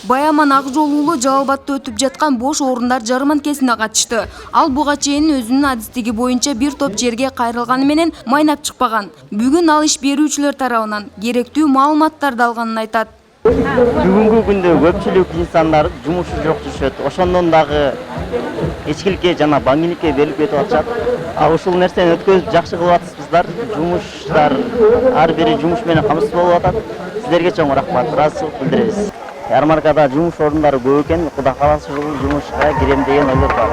Баяман Ак Жол уулу Жалал Абадта өтүп жаткан бош орундар жарманкесине катышты. Ал буга чейин өзүнүн адистиги боюнча бир топ жерге кайрылганы менен майнап чыкпаган. Бүгүн ал иш берүүчүлөр тарабынан керектүү маалыматтарды алганын айтат. Бүгүнкү күндө көпчүлүк инсандар жумушу жок жүрүшөт. Ошондон дагы эчкиликке жана баңгиликке берилип кетип атышат. Ушул нерсени өткөзүп жакшы кылып атасыздар. Жумуштар ар бири жумуш менен камсыз болуп атат. Сиздерге чоң рахмат, ыраазычылык билдиребиз. Ярмаркада жумуш орундары көп экен, Кудай кааласа ушул жумушка кирем деген ойлор бар.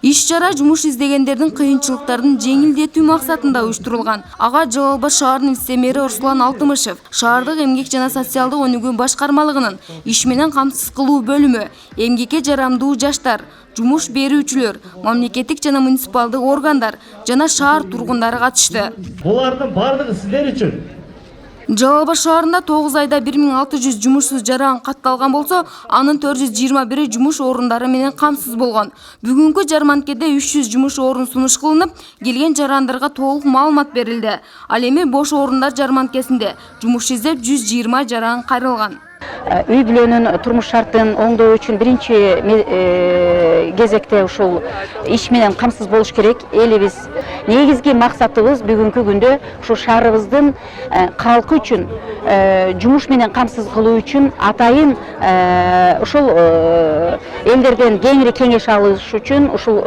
Иш-чара жумуш издегендердин кыйынчылыктарын жеңилдетүү максатында уюштурулган. Ага Жалал Абад шаарынын вице-мэри Руслан Алтымышев, шаардык эмгек жана социалдык өнүгүү башкармалыгынын иш менен камсыз кылуу бөлүмү, эмгекке жарамдуу жаштар, жумуш берүүчүлөр, мамлекеттик жана муниципалдык органдар жана шаар тургундары катышты. Булардын бардыгы сиздер үчүн. Жалал Абад шаарында 9 айда 1600 жумушсуз жаран катталган болсо, анын 421 жумуш орундары менен камсыз болгон. Бүгүнкү жарманкеде 300 жумуш орун сунуш кылынып, келген жарандарга толук маалымат берилди. Ал эми бош орундар жарманкесинде жумуш издеп 120 жаран кайрылган. Үй бүлөнүн турмуш шартын оңдоо үчүн биринчи кезекте ушул иш менен камсыз болуш керек. Элибиз негизги максатыбыз бүгүнкү күндө ушул шаарыбыздын калкы үчүн жумуш менен камсыз кылуу үчүн атайын ушул элдерден кеңири кеңеш алыш үчүн ушул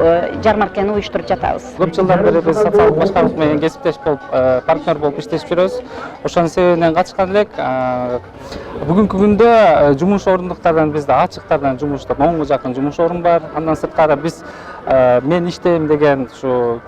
жармарканы уюштуруп жатабыз. Көп жылдан бери биз социалдык башкармалык менен кесиптеш болуп, партнер болуп иштешип жүрөбүз. Ошонун себебинен катышкан элек. Бүгүнкү күндө жумуш орундуктардан бизде ачыктардан жумушта 10 жакын жумуш орун бар. Андан сырткары биз мен иштейм деген ушу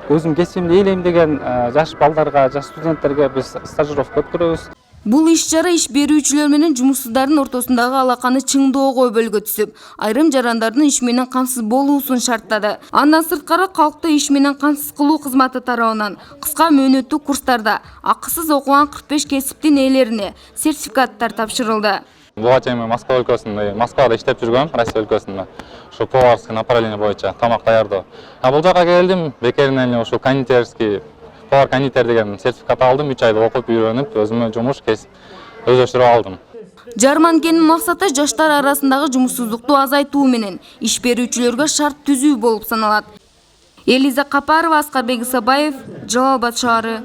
өзүм кесибимди ээлейм деген жаш балдарга, жаш студенттерге биз стажировка өткөрөбүз. Бул иш-чара иш берүүчүлөр менен жумушсуздардын ортосундагы алаканы чыңдоого өбөлгө түсүп, айрым жарандардын иш менен камсыз болуусун шарттады. Андан сырткары калкты иш менен камсыз кылуу кызматы тарабынан кыска мөөнөттүү курстарда акысыз окуган 45 кесиптин ээлерине сертификаттар тапшырылды. Буга чейин мен Москва өлкөсүндө, Москвада иштеп жүргөм, Россия өлкөсүндө. Ушу поварский направление боюнча тамак даярдоо. Бул жака келдим, бекеринен эле ушу кондитерский повар-кондитер деген сертификат алдым, 3 айда окуп, үйрөнүп, өзүмө жумуш өздөштүрүп алдым. Жарманкенин максаты жаштар арасындагы жумушсуздукту азайтуу менен иш берүүчүлөргө шарт түзүү болуп саналат. Элиза Капарова, Аскарбек Исабаев, Жалал Абад шаары.